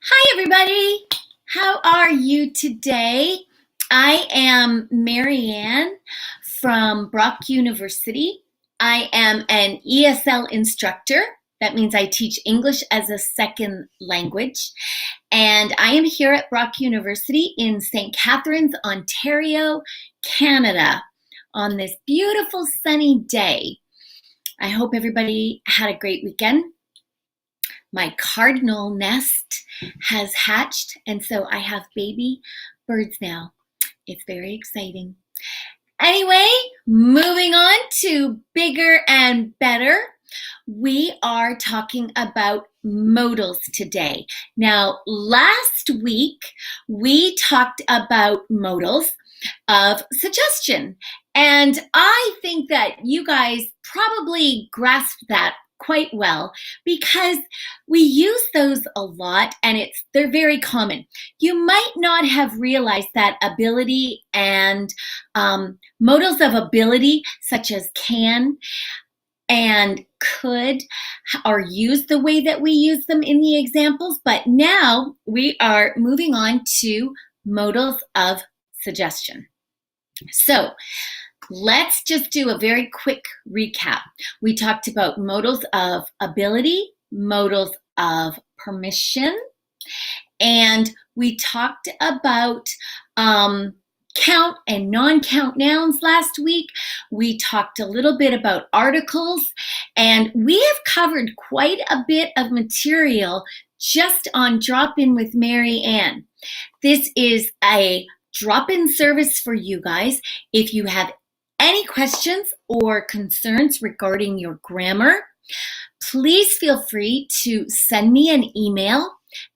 Hi, everybody. How are you today? I am Marianne from Brock University. I am an ESL instructor. That means I teach English as a second language. And I am here at Brock University in St. Catharines, Ontario, Canada, on this beautiful sunny day. I hope everybody had a great weekend. My cardinal nest has hatched, and so I have baby birds now. It's very exciting. Anyway, moving on to bigger and better. We are talking about modals today. Now, last week, we talked about modals of suggestion, and I think that you guys probably grasped that quite well because we use those a lot and they're very common. You might not have realized that ability and modals of ability such as can and could are used the way that we use them in the examples, but now we are moving on to modals of suggestion. So let's just do a very quick recap. We talked about modals of ability, modals of permission, and we talked about count and non-count nouns last week. We talked a little bit about articles, and we have covered quite a bit of material just on Drop-In with Marianne. This is a drop-in service for you guys. If you have any questions or concerns regarding your grammar, please feel free to send me an email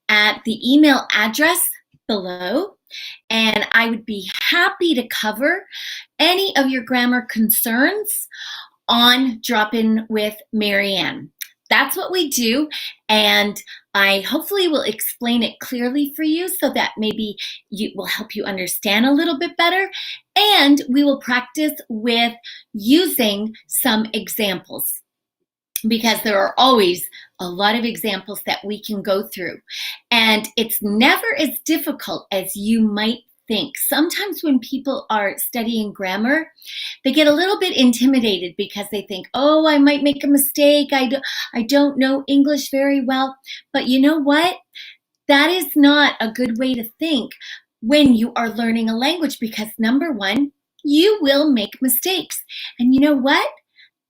at the email address below, and I would be happy to cover any of your grammar concerns on Drop-In with Marianne. That's what we do, and I hopefully will explain it clearly for you so that maybe it will help you understand a little bit better, and we will practice with using some examples because there are always a lot of examples that we can go through, and it's never as difficult as you might think. Sometimes when people are studying grammar, they get a little bit intimidated because they think, oh, I might make a mistake. I don't know English very well. But you know what? That is not a good way to think when you are learning a language because number one, you will make mistakes. And you know what?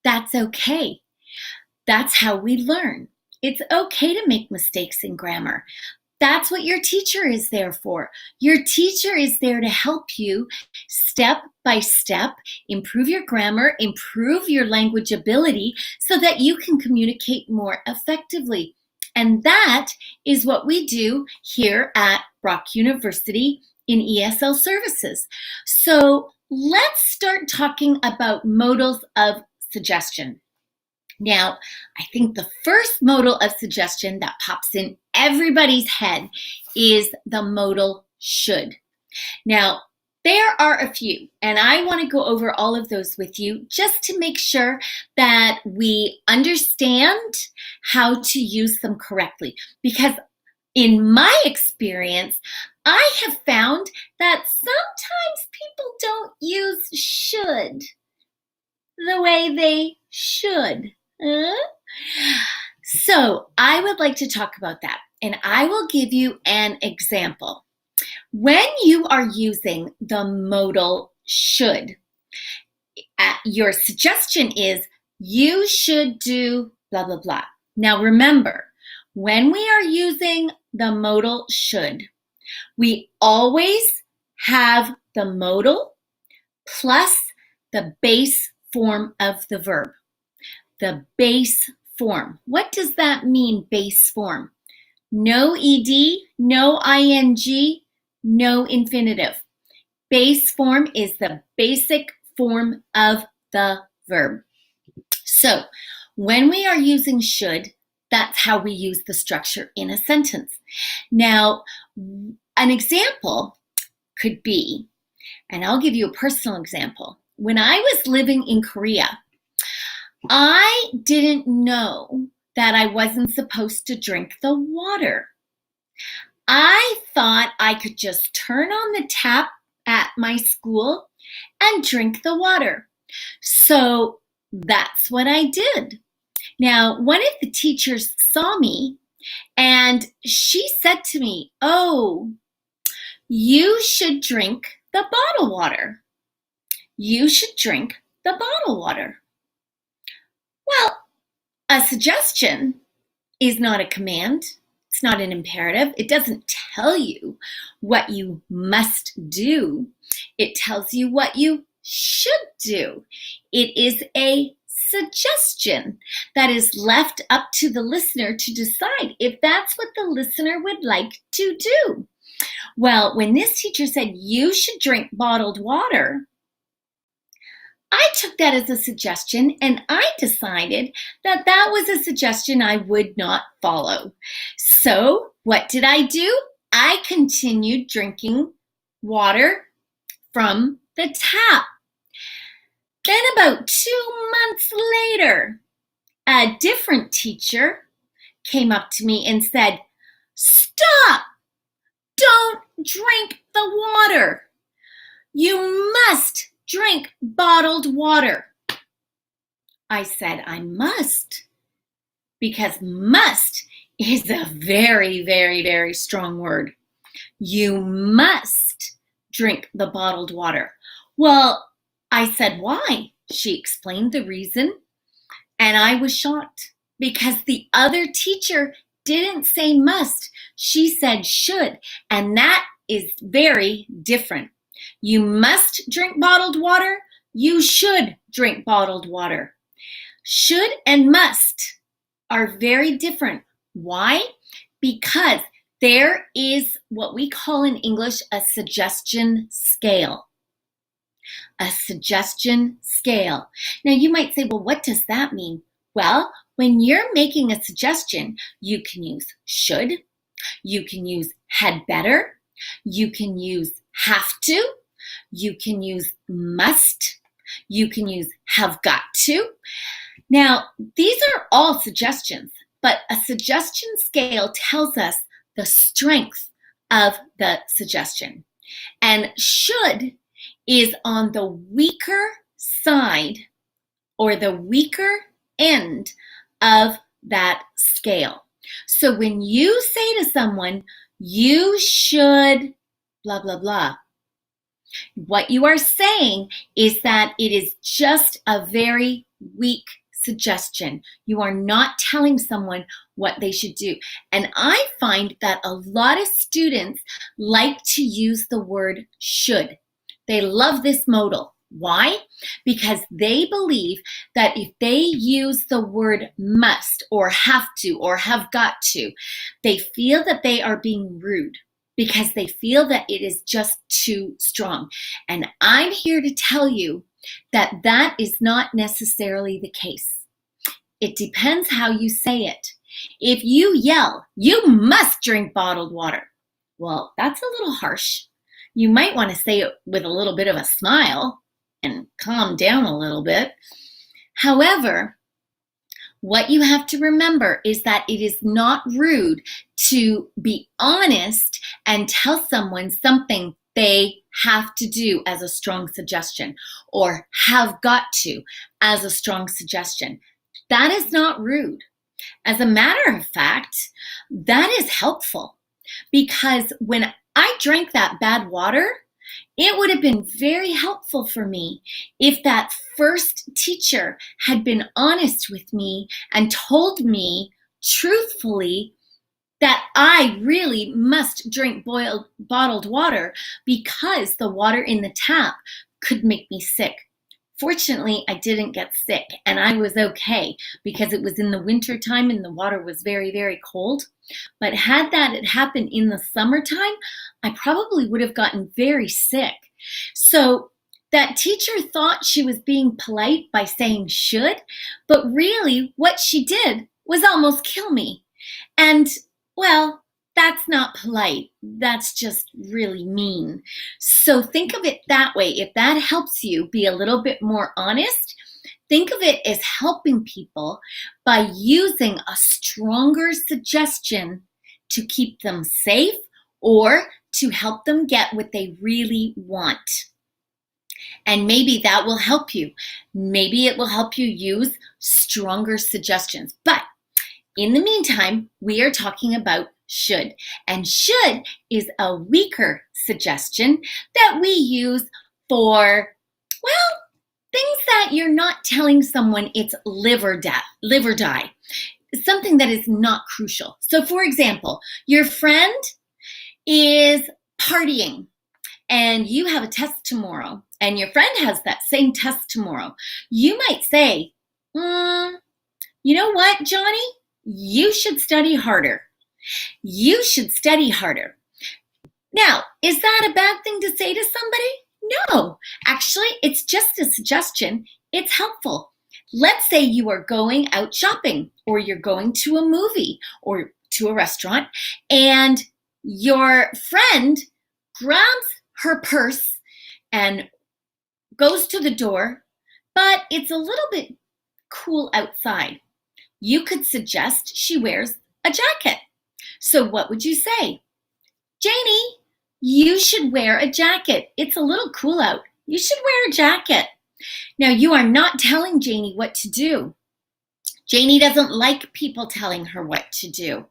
That's okay. That's how we learn. It's okay to make mistakes in grammar. That's what your teacher is there for. Your teacher is there to help you step by step, improve your grammar, improve your language ability so that you can communicate more effectively. And that is what we do here at Brock University in ESL services. So let's start talking about modals of suggestion. Now, I think the first modal of suggestion that pops in everybody's head is the modal should. Now, there are a few, and I want to go over all of those with you just to make sure that we understand how to use them correctly. Because in my experience, I have found that sometimes people don't use should the way they should. So I would like to talk about that, and I will give you an example. When you are using the modal should, your suggestion is you should do blah, blah, blah. Now remember, when we are using the modal should, we always have the modal plus the base form of the verb. The base form. What does that mean, base form? No ed, no ing, no infinitive. Base form is the basic form of the verb. So when we are using should, that's how we use the structure in a sentence. Now, an example could be, and I'll give you a personal example. When I was living in Korea, I didn't know that I wasn't supposed to drink the water. I thought I could just turn on the tap at my school and drink the water. So that's what I did. Now, one of the teachers saw me and she said to me, "Oh, you should drink the bottled water. You should drink the bottled water." Well, a suggestion is not a command. It's not an imperative. It doesn't tell you what you must do. It tells you what you should do. It is a suggestion that is left up to the listener to decide if that's what the listener would like to do. Well, when this teacher said you should drink bottled water, I took that as a suggestion and I decided that that was a suggestion I would not follow. So what did I do? I continued drinking water from the tap. Then about 2 months later, a different teacher came up to me and said, "Stop! Don't drink the water. You must drink bottled water." I said, "I must," because must is a very, very, very strong word. You must drink the bottled water. Well, I said, "Why?" She explained the reason, and I was shocked because the other teacher didn't say must. She said should, and that is very different. You must drink bottled water. You should drink bottled water. Should and must are very different. Why? Because there is what we call in English a suggestion scale. A suggestion scale. Now you might say, well, what does that mean? Well, when you're making a suggestion, you can use should, you can use had better, you can use have to, you can use must, you can use have got to. Now, these are all suggestions, but a suggestion scale tells us the strength of the suggestion. And should is on the weaker side or the weaker end of that scale. So when you say to someone, you should blah, blah, blah, what you are saying is that it is just a very weak suggestion. You are not telling someone what they should do. And I find that a lot of students like to use the word should. They love this modal. Why? Because they believe that if they use the word must or have to or have got to, they feel that they are being rude because they feel that it is just too strong. And I'm here to tell you that that is not necessarily the case. It depends how you say it. If you yell, "You must drink bottled water," well, that's a little harsh. You might want to say it with a little bit of a smile and calm down a little bit. However, what you have to remember is that it is not rude to be honest and tell someone something they have to do as a strong suggestion or have got to as a strong suggestion. That is not rude. As a matter of fact, that is helpful because when I drank that bad water, it would have been very helpful for me if that first teacher had been honest with me and told me truthfully that I really must drink bottled water because the water in the tap could make me sick. Fortunately, I didn't get sick and I was okay because it was in the winter time and the water was very, very cold. But had that happened in the summertime, I probably would have gotten very sick. So that teacher thought she was being polite by saying should, but really what she did was almost kill me. And well, that's not polite. That's just really mean. So think of it that way. If that helps you be a little bit more honest, think of it as helping people by using a stronger suggestion to keep them safe or to help them get what they really want. And maybe that will help you. Maybe it will help you use stronger suggestions. But in the meantime, we are talking about should. And should is a weaker suggestion that we use for, well, things that you're not telling someone it's live or die. Something that is not crucial. So for example, your friend is partying and you have a test tomorrow and your friend has that same test tomorrow. You might say, you know what, Johnny? You should study harder. You should study harder. Now, is that a bad thing to say to somebody? No, actually, it's just a suggestion. It's helpful. Let's say you are going out shopping or you're going to a movie or to a restaurant and your friend grabs her purse and goes to the door, but it's a little bit cool outside. You could suggest she wears a jacket. So what would you say? Janie, you should wear a jacket. It's a little cool out. You should wear a jacket. Now, you are not telling Janie what to do. Janie doesn't like people telling her what to do.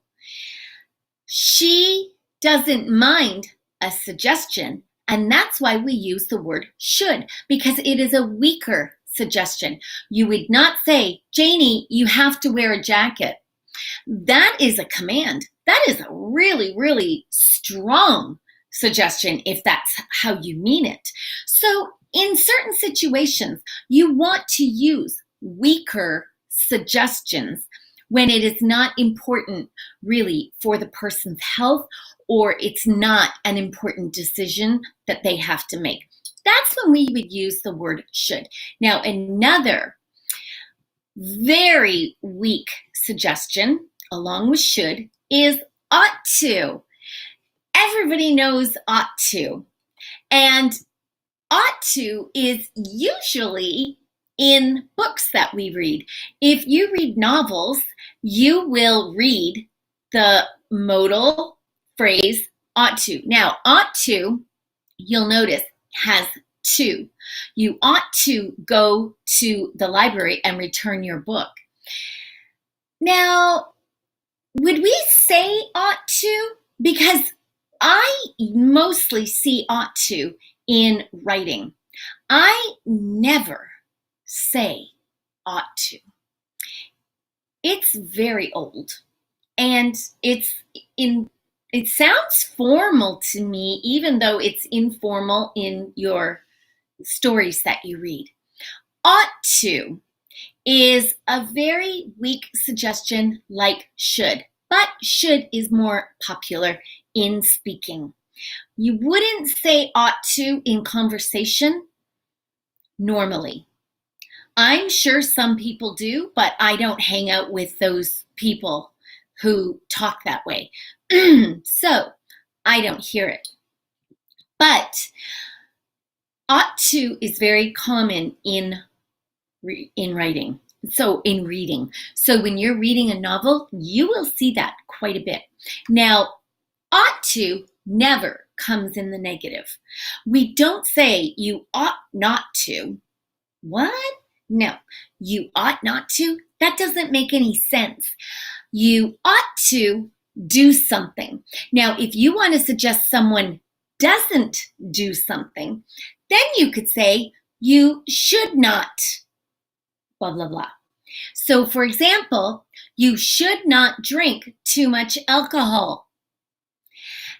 She doesn't mind a suggestion, and that's why we use the word should, because it is a weaker suggestion. You would not say, Janie, you have to wear a jacket. That is a command. That is a really, really strong suggestion if that's how you mean it. So in certain situations, you want to use weaker suggestions when it is not important really for the person's health or it's not an important decision that they have to make. That's when we would use the word should. Now, another very weak suggestion along with should is ought to. Everybody knows ought to. And ought to is usually in books that we read. If you read novels, you will read the modal phrase ought to. Now, ought to, you'll notice, has to. You ought to go to the library and return your book. Now, would we say ought to? Because I mostly see ought to in writing. I never say ought to. It's very old and it sounds formal to me, even though it's informal in your stories that you read. Ought to is a very weak suggestion like should, but should is more popular in speaking. You wouldn't say ought to in conversation normally. I'm sure some people do, but I don't hang out with those people who talk that way. So I don't hear it. But ought to is very common in writing. So in reading. So when you're reading a novel, you will see that quite a bit. Now, ought to never comes in the negative. We don't say you ought not to. What? No, you ought not to. That doesn't make any sense. You ought to do something. Now, if you want to suggest someone doesn't do something, then you could say you should not, blah, blah, blah. So for example, you should not drink too much alcohol.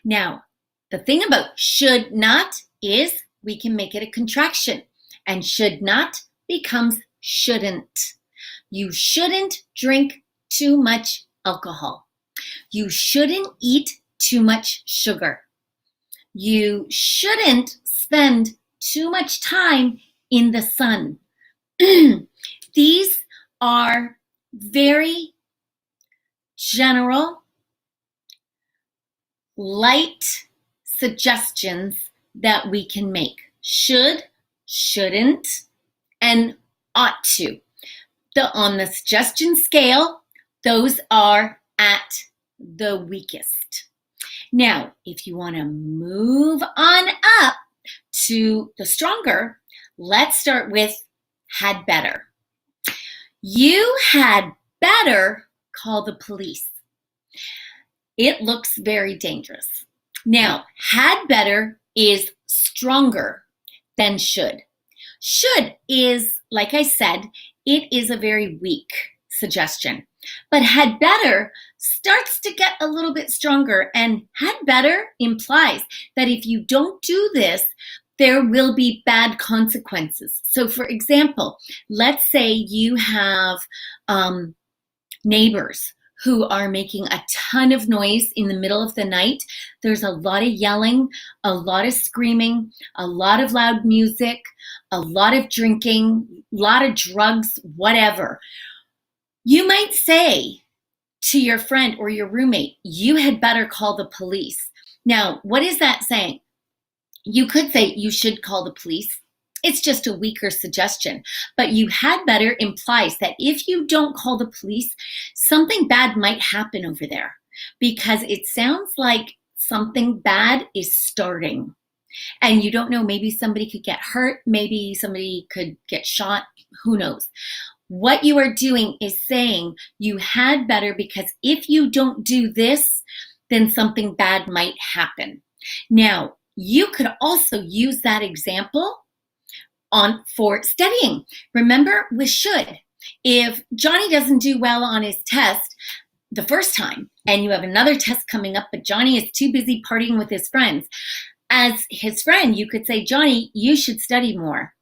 Now, the thing about should not is we can make it a contraction, and should not becomes shouldn't. You shouldn't drink too much alcohol. You shouldn't eat too much sugar. You shouldn't spend too much time in the sun. These are very general, light suggestions that we can make. Should, shouldn't, and ought to. On the suggestion scale, those are at the weakest. Now, if you want to move on up to the stronger, let's start with had better. You had better call the police. It looks very dangerous. Now, had better is stronger than should. Should is, like I said, it is a very weak suggestion. But had better starts to get a little bit stronger, and had better implies that if you don't do this, there will be bad consequences. So for example, let's say you have neighbors who are making a ton of noise in the middle of the night. There's a lot of yelling, a lot of screaming, a lot of loud music, a lot of drinking, a lot of drugs, whatever. You might say to your friend or your roommate, you had better call the police. Now, what is that saying? You could say you should call the police. It's just a weaker suggestion. But you had better implies that if you don't call the police, something bad might happen over there, because it sounds like something bad is starting. And you don't know, maybe somebody could get hurt, maybe somebody could get shot, who knows. What you are doing is saying you had better, because if you don't do this, then something bad might happen. Now, you could also use that example for studying. Remember with should, if Johnny doesn't do well on his test the first time and you have another test coming up, but Johnny is too busy partying with his friends, as his friend, you could say, Johnny, you should study more.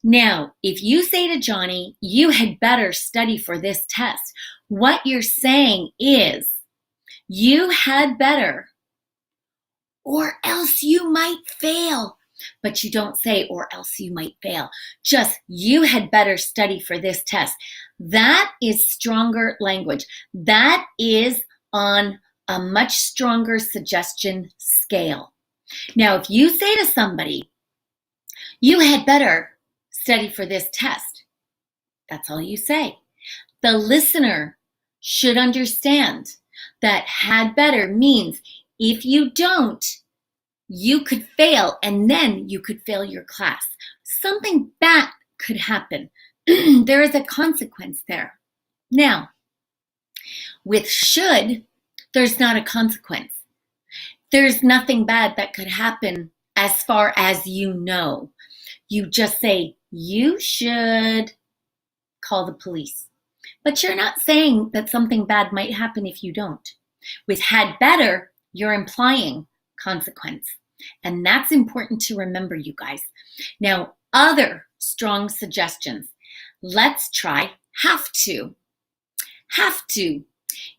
Now, if you say to Johnny, you had better study for this test, what you're saying is, you had better, or else you might fail. But you don't say, or else you might fail. Just, you had better study for this test. That is stronger language. That is on a much stronger suggestion scale. Now, if you say to somebody, you had better study for this test, that's all you say. The listener should understand that had better means if you don't, you could fail, and then you could fail your class. Something bad could happen. There is a consequence there. Now, with should, there's not a consequence. There's nothing bad that could happen as far as you know. You just say, you should call the police. But you're not saying that something bad might happen if you don't. With had better, you're implying consequence. And that's important to remember, you guys. Now, other strong suggestions. Let's try have to. Have to.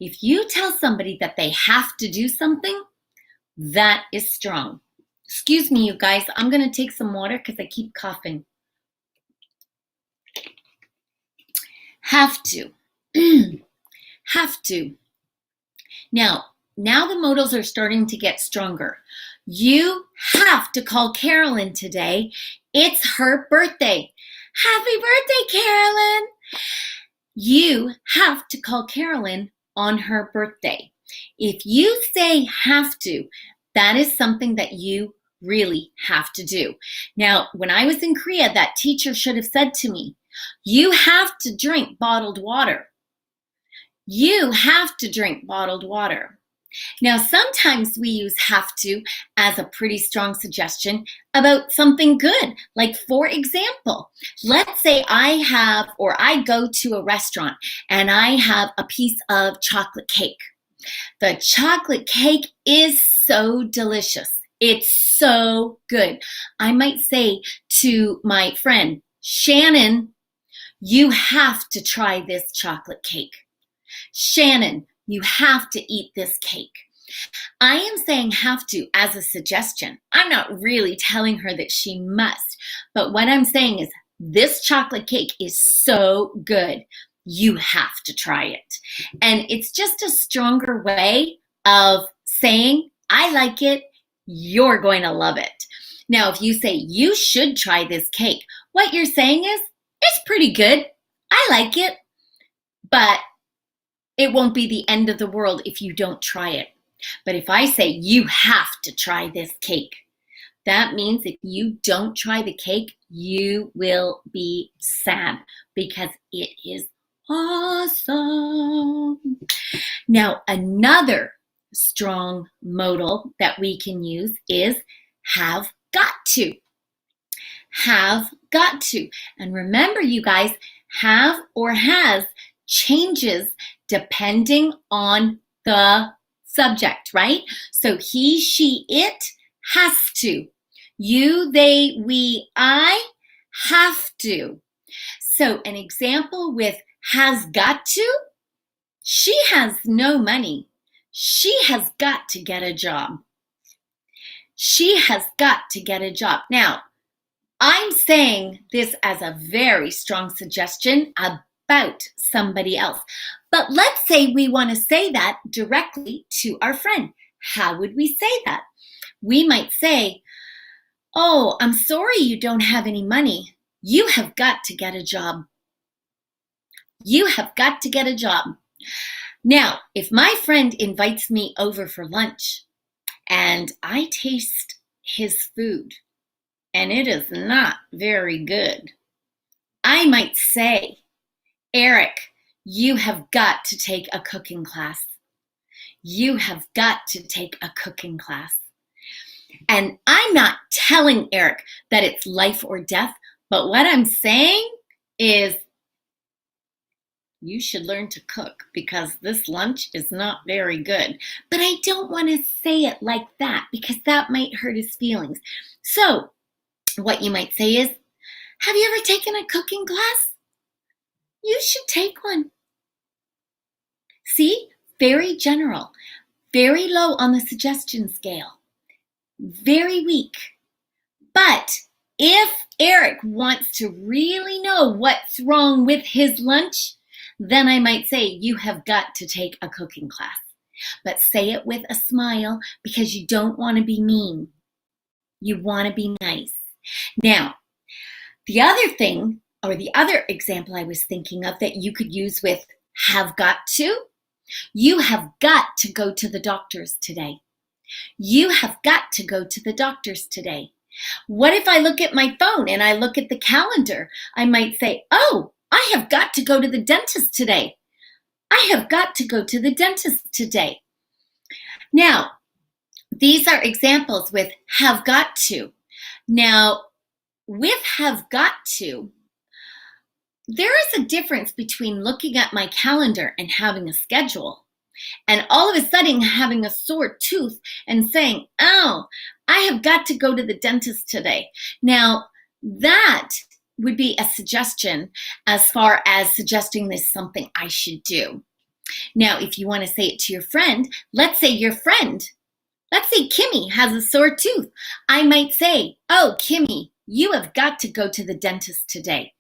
If you tell somebody that they have to do something, that is strong. Excuse me, you guys. I'm going to take some water because I keep coughing. Have to. Have to. Now the modals are starting to get stronger. You have to call Carolyn today. It's her birthday. Happy birthday, Carolyn. You have to call Carolyn on her birthday. If you say have to, that is something that you really have to do. Now, when I was in Korea, that teacher should have said to me, you have to drink bottled water. You have to drink bottled water. Now, sometimes we use have to as a pretty strong suggestion about something good. Like, for example, let's say I go to a restaurant and I have a piece of chocolate cake. The chocolate cake is so delicious. It's so good. I might say to my friend, Shannon, you have to try this chocolate cake. Shannon, you have to eat this cake. I am saying have to as a suggestion. I'm not really telling her that she must, but what I'm saying is this chocolate cake is so good. You have to try it. And it's just a stronger way of saying, I like it, you're going to love it. Now, if you say you should try this cake, what you're saying is, it's pretty good. I like it, but it won't be the end of the world if you don't try it. But if I say you have to try this cake, that means if you don't try the cake, you will be sad because it is awesome. Now, another strong modal that we can use is have got to. Have got to. And remember, you guys, have or has changes depending on the subject, right? So he, she, it has to. You, they, we, I have to. So an example with has got to, she has no money. She has got to get a job. She has got to get a job. Now, I'm saying this as a very strong suggestion about somebody else. But let's say we want to say that directly to our friend. How would we say that? We might say, oh, I'm sorry you don't have any money. You have got to get a job. You have got to get a job. Now, if my friend invites me over for lunch and I taste his food and it is not very good, I might say, Eric, you have got to take a cooking class. You have got to take a cooking class. And I'm not telling Eric that it's life or death, but what I'm saying is you should learn to cook because this lunch is not very good. But I don't want to say it like that because that might hurt his feelings. So what you might say is, have you ever taken a cooking class? You should take one. See, very general, very low on the suggestion scale, very weak. But if Eric wants to really know what's wrong with his lunch, then I might say, you have got to take a cooking class. But say it with a smile because you don't want to be mean. You want to be nice. Now, the other thing, or the other example I was thinking of that you could use with have got to, you have got to go to the doctor's today. You have got to go to the doctor's today. What if I look at my phone and I look at the calendar? I might say, oh, I have got to go to the dentist today. I have got to go to the dentist today. Now, these are examples with have got to. Now, with have got to, there is a difference between looking at my calendar and having a schedule and all of a sudden having a sore tooth and saying, oh, I have got to go to the dentist today. Now, that would be a suggestion as far as suggesting this is something I should do. Now, if you want to say it to your friend, let's say Kimmy has a sore tooth. I might say, oh, Kimmy, you have got to go to the dentist today.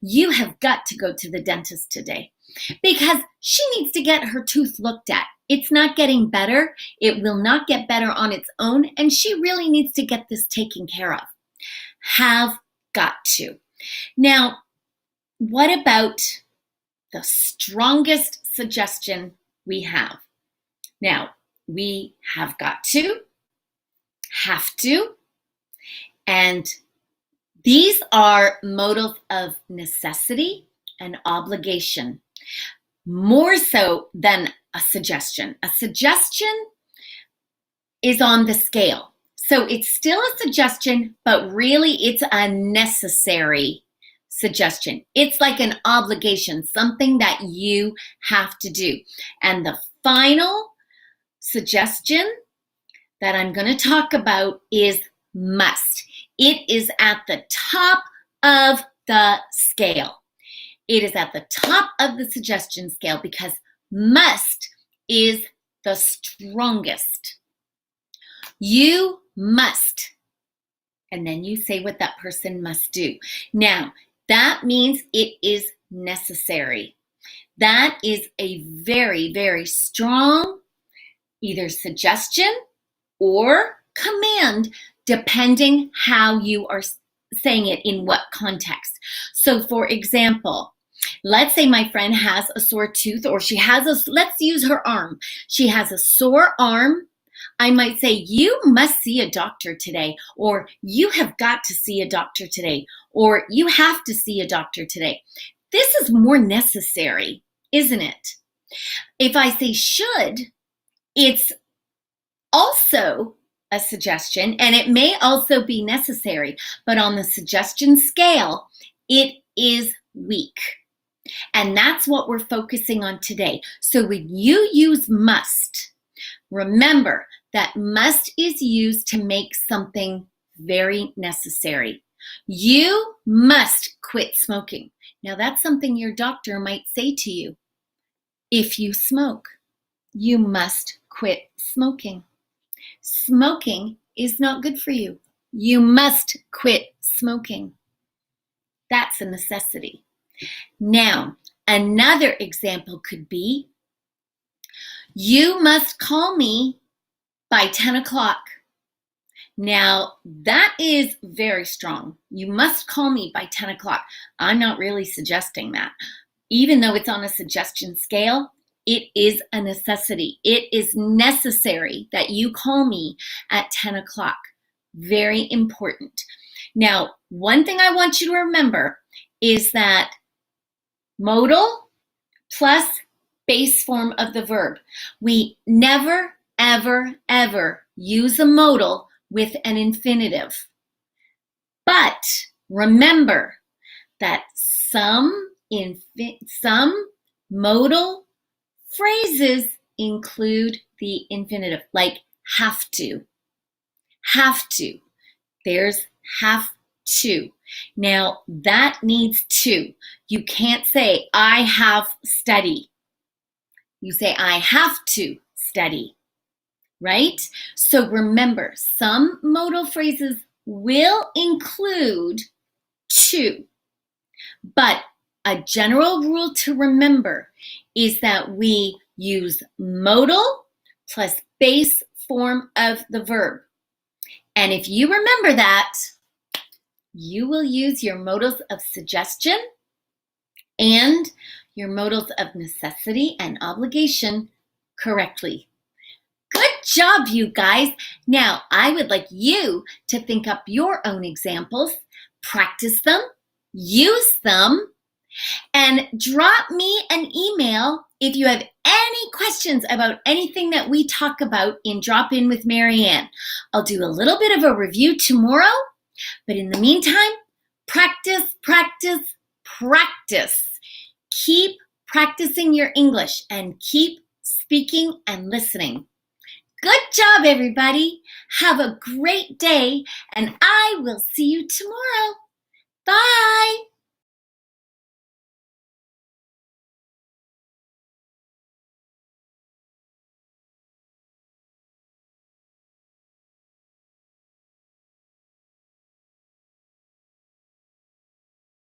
You have got to go to the dentist today because she needs to get her tooth looked at. It's not getting better. It will not get better on its own, and she really needs to get this taken care of. Have got to. Now, what about the strongest suggestion we have? Now, we have got to, have to, and these are modals of necessity and obligation, more so than a suggestion. A suggestion is on the scale. So it's still a suggestion, but really it's a necessary suggestion. It's like an obligation, something that you have to do. And the final suggestion that I'm going to talk about is must. It is at the top of the scale. It is at the top of the suggestion scale because must is the strongest. You must. And then you say what that person must do. Now, that means it is necessary. That is a very, very strong either suggestion or command, depending how you are saying it in what context. So for example, Let's say my friend has a sore tooth, or she has let's use her arm. She has a sore arm. I might say, you must see a doctor today, or you have got to see a doctor today, or you have to see a doctor today. This is more necessary, isn't it? If I say should, it's also a suggestion, and it may also be necessary, but on the suggestion scale, it is weak. And that's what we're focusing on today. So when you use must, remember that must is used to make something very necessary. You must quit smoking. Now that's something your doctor might say to you. If you smoke, you must quit smoking. Smoking is not good for you. You must quit smoking. That's a necessity. Now, another example could be, you must call me by 10 o'clock. Now, that is very strong. You must call me by 10 o'clock. I'm not really suggesting that. Even though it's on a suggestion scale, it is a necessity. It is necessary that you call me at 10 o'clock. Very important. Now, one thing I want you to remember is that modal plus base form of the verb. We never, ever, ever use a modal with an infinitive. But remember that some modal phrases include the infinitive, like have to. Have to. There's have to. Now that needs to. You can't say I have study. You say I have to study, right? So remember, some modal phrases will include to, but a general rule to remember is that we use modal plus base form of the verb. And if you remember that, you will use your modals of suggestion and your modals of necessity and obligation correctly. Good job, you guys. Now, I would like you to think up your own examples, practice them, use them, and drop me an email if you have any questions about anything that we talk about in Drop In with Marianne. I'll do a little bit of a review tomorrow, but in the meantime, practice, practice, practice. Keep practicing your English and keep speaking and listening. Good job, everybody. Have a great day, and I will see you tomorrow. Bye.